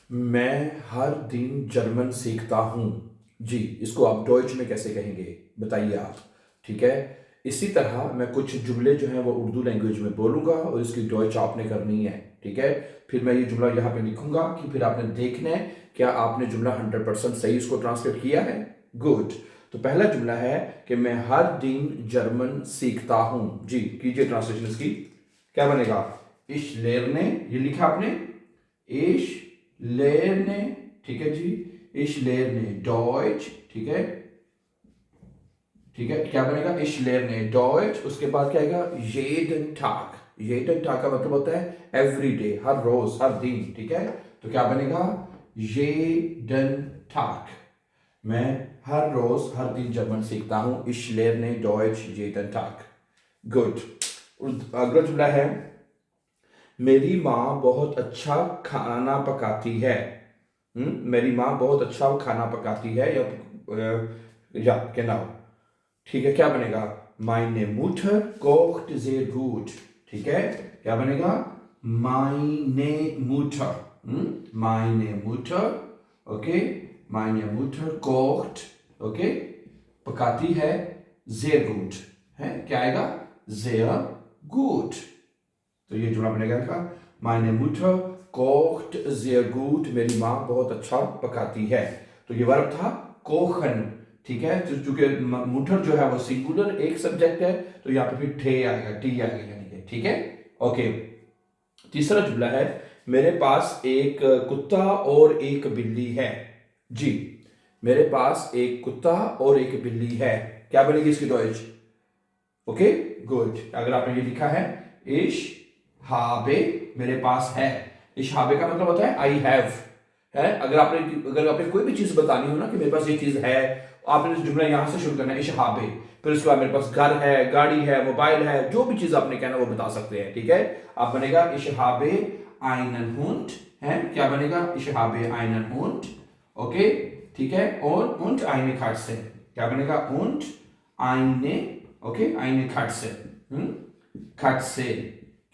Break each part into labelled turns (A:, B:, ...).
A: मैं हर दिन जर्मन सीखता हूँ। जी, इसको आप डॉइच में कैसे कहेंगे? बताइए आप, ठीक है? इसी तरह मैं कुछ जुमले जो हैं वो उर्दू लैंग्वेज में बोलूँगा और इसकी डॉइच आपने करनी है, ठीक है? फिर मैं ये जुमला यहाँ पे लिखूँगा कि फिर आपने देखना है क्या आपने जुमला 100% सही इसको ट्रांसलेट किया है? गुड। तो पहला जुमला है कि मैं हर दिन जर्मन सीखता हूँ। जी, कीजिए ट्रांसलेशन इसकी। क्या बनेगा? इश लेरने, ये लिखा आपने, इश लेरने, ठीक है जी। इश लेरने डॉइच, ठीक है, ठीक है। क्या बनेगा? इश लेरने डॉइच। उसके बाद क्या आएगा? jeden Tag। jeden Tag का मतलब होता है एवरी डे, हर रोज, हर दिन, ठीक है। तो क्या बनेगा? jeden Tag। मैं हर रोज, हर दिन जर्मन सीखता हूं। Ich lerne Deutsch jeden Tag। Good. अगला जुमला है, मेरी माँ बहुत अच्छा खाना पकाती है। मेरी माँ बहुत अच्छा खाना पकाती है, या genau। ठीक है, क्या बनेगा? Meine Mutter kocht sehr gut। ठीक है, क्या बनेगा? Meine Mutter। Meine Mutter, okay. Meine Mutter kocht, okay, पकाती है, sehr gut है, क्या आएगा? Sehr gut। तो ये जुमला बनेगा का, Meine Mutter kocht sehr gut। मेरी माँ बहुत अच्छा पकाती है। तो ये वर्ब था कोखन, ठीक है। तो चूंकि मुठर जो है वो सिंगुलर एक सब्जेक्ट है, तो यहाँ पे फिर ठे आएगा, टी आएगा, यानी कि, ठीक है, ओके। तीसरा जुमला है, मेरे पास एक कुत्ता और एक बिल्ली है। जी, मेरे पास एक कुत्ता और एक बिल्ली है। क्या बनेगी इसकी डॉइच? Okay, good. अगर आपने ये लिखा है, इश हाबे, मेरे पास है। इश हाबे का मतलब होता है आई हैव, है। अगर आपने कोई भी चीज बतानी हो ना कि मेरे पास ये चीज है, आपने जुमला यहां से शुरू करना है, इश हाबे। फिर उसके बाद मेरे पास घर है, गाड़ी है, मोबाइल है, जो भी चीज आपने कहना वो बता सकते हैं, ठीक है। आप बनेगा इश हाबे einen Hund, है। क्या बनेगा? इश हाबे einen Hund, ओके, ठीक है। und eine Katze, क्या बनेगा? und eine, okay, eine Katze। Katze,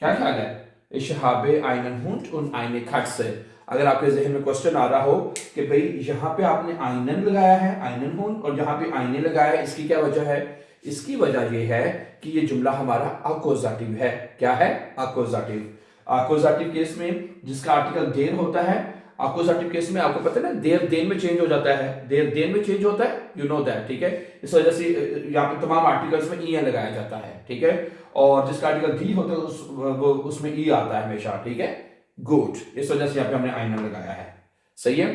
A: क्या ख्याल है? Ich habe einen Hund und eine Katze। अगर आपके जहन में क्वेश्चन आ रहा हो कि भाई यहाँ पे आपने einen लगाया है, einen Hund, और यहाँ पे eine लगाया है, इसकी क्या वजह है? इसकी वजह यह है कि ये जुमला हमारा अकोजाटिव है। क्या है? अकोजाटिव। अकोजाटिव केस में जिसका आर्टिकल देर होता है, अकोजाटिव केस में आपको पता है ना, देर देन में चेंज हो जाता है, देर देन में चेंज होता है, यू नो दैट, ठीक है। इस वजह से यहाँ पे तमाम आर्टिकल्स में ई लगाया जाता है, ठीक है। और जिसका आर्टिकल दी होता है वो उसमें ई आता है हमेशा, ठीक है। गुड, इस वजह से यहाँ पे हमने आईना लगाया है, सही है।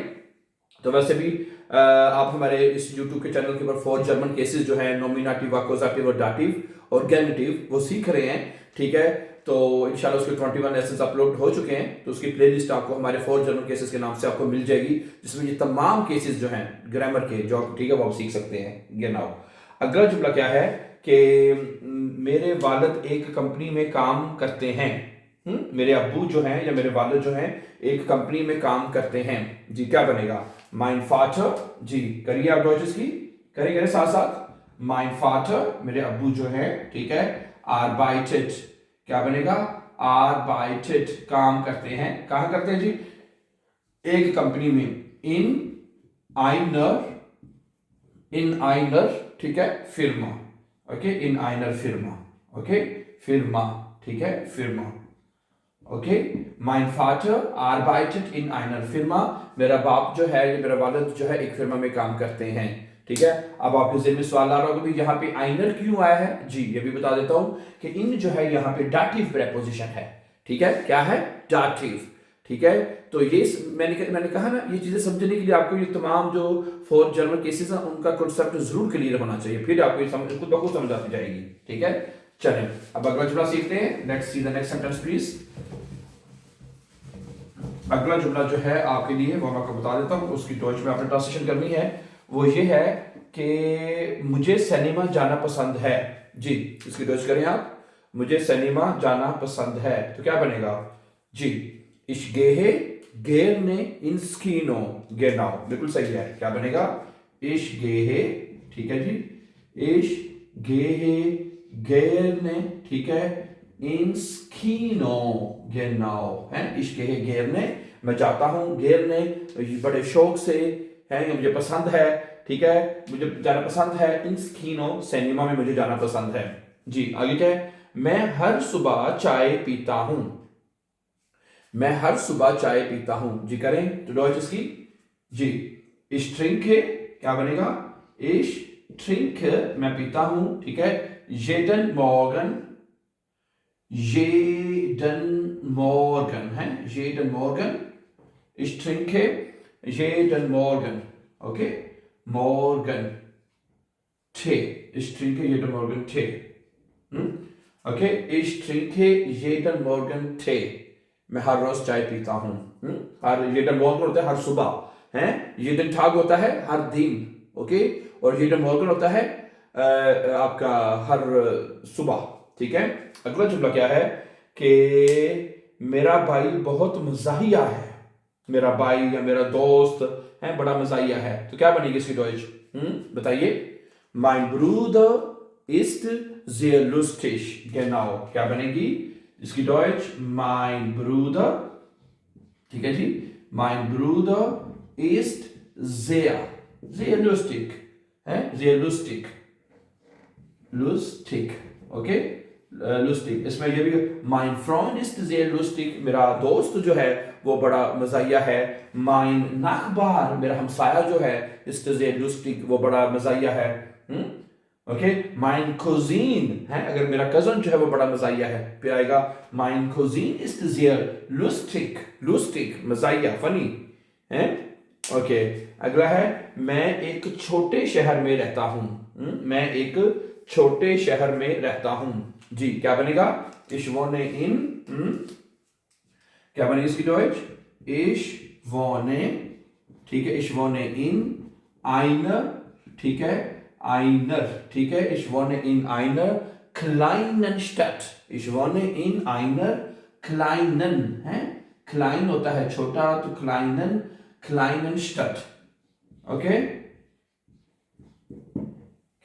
A: तो वैसे भी आप हमारे इस YouTube के चैनल के ऊपर 4 जर्मन केसेस जो है, नॉमिनेटिव, अक्यूजेटिव और डाटिव और गेनिटिव, वो सीख रहे हैं, ठीक है। तो इंशाल्लाह उसके 21 लेसन्स अपलोड हो चुके हैं, तो उसकी प्लेलिस्ट आपको हमारे 4 जर्मन केसेस के नाम से आपको मिल जाएगी, जिसमें ये तमाम केसेस जो हैं ग्रामर के, जो ठीक है, वो आप सीख सकते हैं। ये नाउ अगला जुमला क्या है कि मेरे वालिद एक कंपनी में काम करते हैं। मेरे अब्बू जो हैं या मेरे वालिद जो हैं एक कंपनी में काम करते हैं। जी, क्या बनेगा? Mein Vater, जी, करिए आप डॉइच की, करें साथ साथ। Mein Vater, मेरे अब्बू जो हैं, ठीक है, arbeitet, क्या बनेगा? arbeitet, काम करते हैं। कहां करते हैं जी? एक कंपनी में, einer, in einer, ठीक है, फिर्मा, okay, in einer Firma, okay, फिर्मा, ठीक है, फिर्मा, okay. Mein Vater arbeitet in einer Firma। मेरा बाप जो है, मेरा वालिद जो है एक फिर्मा में काम करते हैं, ठीक है। अब आपके ज़हन में सवाल आ रहा होगा भी यहाँ पे आइनर क्यों आया है? जी, ये भी बता देता हूं कि इन जो है यहाँ पे डाटिव प्रेपोजिशन है, ठीक है। क्या है? डाटिव, ठीक है। तो ये मैंने कहा ना, ये चीजें समझने के लिए आपको ये तमाम जो 4 जर्मन केसेस हैं उनका कॉन्सेप्ट जरूर क्लियर होना चाहिए, फिर आपको ये समझ खुद ब खुद समझ आती जाएगी, ठीक है। चलें, अब अगला जुमला सीखते हैं। Let's see the next sentence please. अगला जुमला जो है आपके लिए वो मैं आपको बता देता हूँ, उसकी डॉइच में आपने ट्रांसलेशन करनी है। वो ये है कि मुझे सिनेमा जाना पसंद है। जी, इसकी डॉइच करें आप, मुझे सिनेमा जाना पसंद है। तो क्या बनेगा? जी, ich gehe gerne ins Kino, genau, बिल्कुल सही है। क्या बनेगा? ich gehe, ठीक है जी, ich gehe gerne, ठीक है, ins Kino, genau, है। Ich gehe gerne मैं जाता हूँ घेरने बड़े शौक से, है, ये मुझे पसंद है, ठीक है, मुझे जाना पसंद है। ins Kino सिनेमा में मुझे जाना पसंद है। जी आगे क्या है, मैं हर सुबह चाय पीता हूं। मैं हर सुबह चाय पीता हूं। जी करें तो डॉइच इसकी, जी ich trinke, क्या बनेगा, ich trinke मैं पीता हूं, ठीक है, jeden Morgen, jeden Morgen है, jeden Morgen, ich trinke jeden Morgen, okay, Morgen Tee, ich trinke jeden Morgen Tee, okay, ich trinke jeden Morgen Tee, मैं हर रोज चाय पीता हूं। हर jeden Morgen होता है हर सुबह, है, jeden Tag होता है हर दिन, ओके, और jeden Morgen होता है आपका हर सुबह, ठीक है। अगला जुमला क्या है कि मेरा भाई बहुत मजाहिया है। मेरा भाई या मेरा दोस्त है बड़ा मजाहिया है, तो क्या बनेगी इसकी डॉइच, बताइए। Mein Bruder ist sehr lustig, genau, क्या बनेगी इसकी डॉइच, mein Bruder, ठीक है जी, mein Bruder ist sehr lustig, है, sehr lustig, lustig, okay, lustig, इसमें ये भी mein Freund ist sehr lustig, मेरा दोस्त जो है वो बड़ा मजाहिया है। mein Nachbar, मेरा हमसाया जो है, ist sehr lustig, वो बड़ा मजाहिया है। ओके, mein Cousin है, अगर मेरा कजन जो है वो बड़ा मजाहिया है, फिर आएगा mein Cousin ist sehr lustig, lustig मजाहिया, फनी है। ओके, अगला है मैं एक छोटे शहर में रहता हूं। मैं एक छोटे शहर में रहता हूं। जी क्या बनेगा, ich wohne in, क्या बनेगी इसकी डॉइच, ich wohne, ठीक है, ich wohne in einer, ठीक है, einer, ठीक है, ich wohne in einer kleinen Stadt, ich wohne in einer kleinen, है, klein होता है छोटा, तो kleinen Stadt, ओके,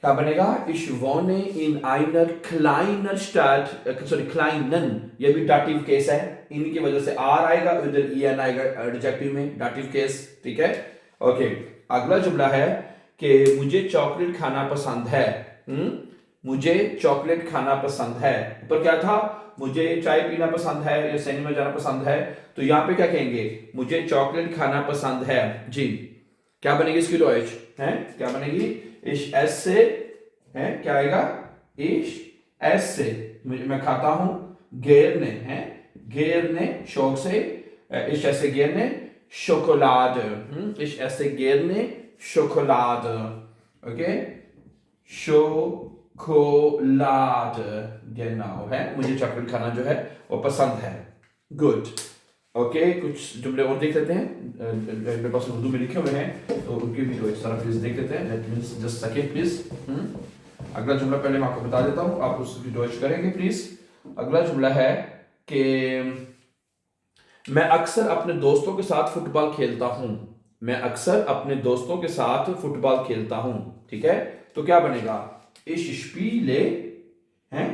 A: क्या बनेगा, ich wohne in einer kleinen Stadt, sorry kleinen, ये भी डाटिव केस है, इनकी वजह से आर आएगा, उधर en आएगा एडजेक्टिव में, डाटिव केस, ठीक है। ओके, अगला जुमला है कि मुझे चॉकलेट खाना पसंद है। मुझे चॉकलेट खाना पसंद है, ऊपर क्या था, मुझे चाय पीना पसंद है या सिनेमा जाना पसंद है, तो यहाँ पे क्या कहेंगे, मुझे चॉकलेट खाना पसंद है। जी क्या बनेगी इसकी डॉइच, है, क्या बनेगी, ich esse, है, क्या आएगा, ich esse, मैं खाता हूं, gerne है, gerne शौक से, ich esse gerne Schokolade, ich esse gerne Schokolade, okay, Schokolade, genau है, मुझे चॉकलेट खाना जो है वो पसंद है। गुड, ओके, कुछ जुमले और देख लेते हैं, मेरे पास उर्दू में लिखे हुए हैं, तो उनके भी तो इस तरह प्लीज देख लेते हैं। Let me just second please. अगला जुमला पहले मैं आपको बता देता हूँ, आप उसकी डॉइच करेंगे प्लीज। अगला जुमला है कि मैं अक्सर अपने दोस्तों के साथ फुटबॉल खेलता हूँ। मैं अक्सर अपने दोस्तों के साथ फुटबॉल खेलता हूँ, ठीक है, तो क्या बनेगा, ich spiele, है,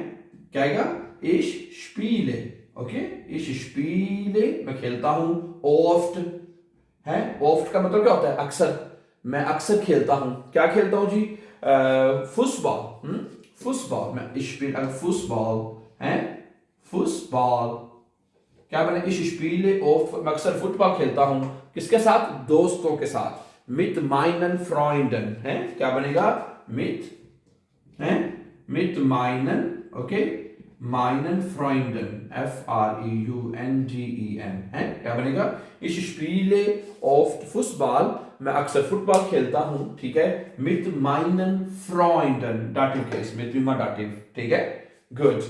A: क्या आएगा, ich spiele, okay, ich spiele मैं खेलता हूं, oft है, oft का मतलब क्या होता है, अक्सर, मैं अक्सर खेलता हूं, क्या खेलता हूं जी, फुटबॉल, फुटबॉल, मैं ich spiele फुटबॉल, है, फुटबॉल, क्या बने, ich spiele oft, मैं अक्सर फुटबॉल खेलता हूं, किसके साथ, दोस्तों के साथ, mit meinen Freunden, है, क्या बनेगा, mit, है, mit meinen, okay, meinen Freunden, Freuden, है, क्या बनेगा, ich spiele oft Fußball, मैं अक्सर फुटबॉल खेलता हूं, ठीक है, mit meinen Freunden, dative case, mit भी डाटिव, ठीक है, गुड।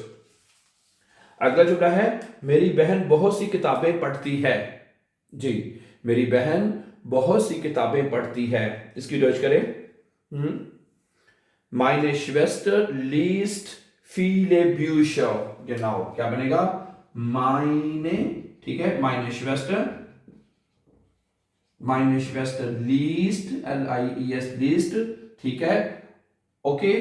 A: अगला जुमला है मेरी बहन बहुत सी किताबें पढ़ती है। जी मेरी बहन बहुत सी किताबें पढ़ती है, इसकी डॉइच करें, meine Schwester liest viele Bücher, genau, क्या बनेगा, meine, ठीक है, meine Schwester liest, L-I-E-S, liest, ठीक है, okay,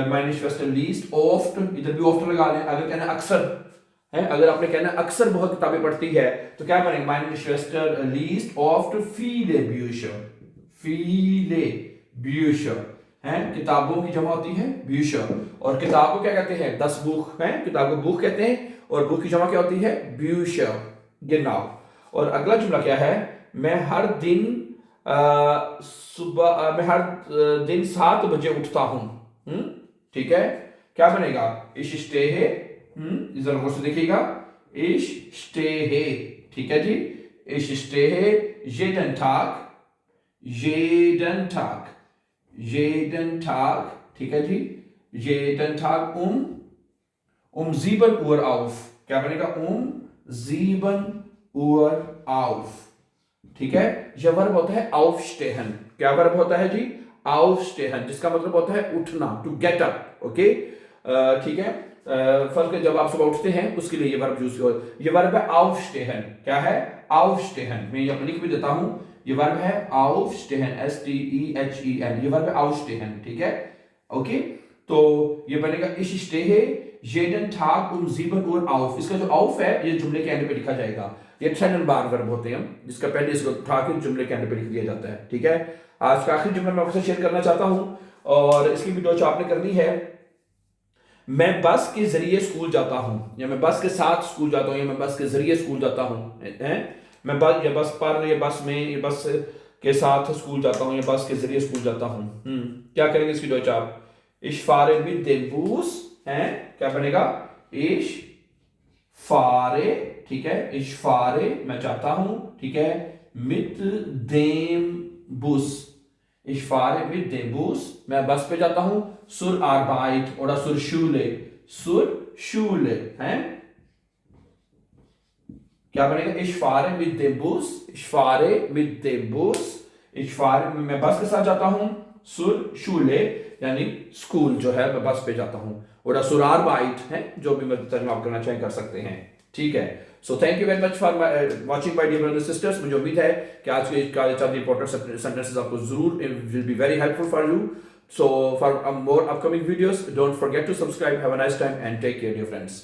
A: meine Schwester liest oft, इधर भी oft लगा लें, अगर कहना अक्सर, है। अगर आपने कहना अक्सर बहुत किताबें पढ़ती है तो क्या बनेगा, meine Schwester liest oft viele Bücher, viele Bücher है, किताबों की जमा होती है Bücher, और किताब को क्या कहते हैं, 10 बुक है, किताब को बुक कहते हैं, और बुक की जमा क्या होती है Bücher, genau। और अगला जुमला क्या है, मैं हर दिन मैं हर दिन 7 बजे उठता हूं। ठीक है, क्या बनेगा, ich stehe, इधर गौर से देखिएगा, ich stehe, ठीक है जी, ich stehe jeden Tag, jeden Tag, jeden Tag, ठीक है जी, jeden Tag um 7 Uhr auf, क्या बनेगा, um 7 Uhr auf, ठीक है। यह वर्ब होता है aufstehen, क्या वर्ब होता है जी, aufstehen, जिसका मतलब होता है उठना, टू गेट अप, ओके, ठीक है। फर्क जब आप सुबह उठते हैं उसके लिए ये वर्ब यूज हो, ये वर्ब है aufstehen, क्या है, aufstehen, मैं यहाँ लिख भी देता हूं, ये वर्ब है aufstehen, S-T-E-H-E-N, ये वर्ब है aufstehen, ठीक है, ओके। तो ये बनेगा ich stehe jeden Tag um 7 Uhr auf, इसका जो auf है ये जुमले के एंड पे लिखा जाएगा, ये Trennenbar वर्ब होते हैं, जिसका पहले इसको उठा के जुमले के एंड पे लिख दिया जाता है, ठीक है। आज का आखिरी जुमला मैं आपसे शेयर करना चाहता हूं, और इसकी वीडियो जो आपने करनी है, मैं बस के जरिए स्कूल जाता हूं, या मैं बस के साथ स्कूल जाता हूं, या मैं बस के जरिए स्कूल जाता हूं, मैं बस, या बस पर, या बस में, या बस के साथ स्कूल जाता हूं, या बस के जरिए स्कूल जाता हूं। क्या करेंगे इसकी डॉच आप, ich fahre mit dem Bus, क्या बनेगा, ich fahre, ठीक है, ich fahre मैं चाहता हूं, ठीक है, mit dem Bus, ich fahre mit dem Bus, मैं बस पे जाता हूं, zur Arbeit oder zur Schule, zur Schule, क्या बनेगा, ich fahre mit dem Bus, ich fahre mit dem Bus, ich fahre, मैं बस के साथ जाता हूं, zur Schule यानी स्कूल जो है मैं बस पे जाता हूं, और zur Arbeit है, जो भी मैं तर्जुमा आप करना चाहें कर सकते हैं, ठीक है। So thank you very much for watching my dear brothers sisters, मुझे उम्मीद है कि आज के चार इंपॉर्टेंट सेंटेंसेस आपको जरूर will be very helpful for you. So for more upcoming videos don't forget to subscribe, have a nice time and take care dear friends.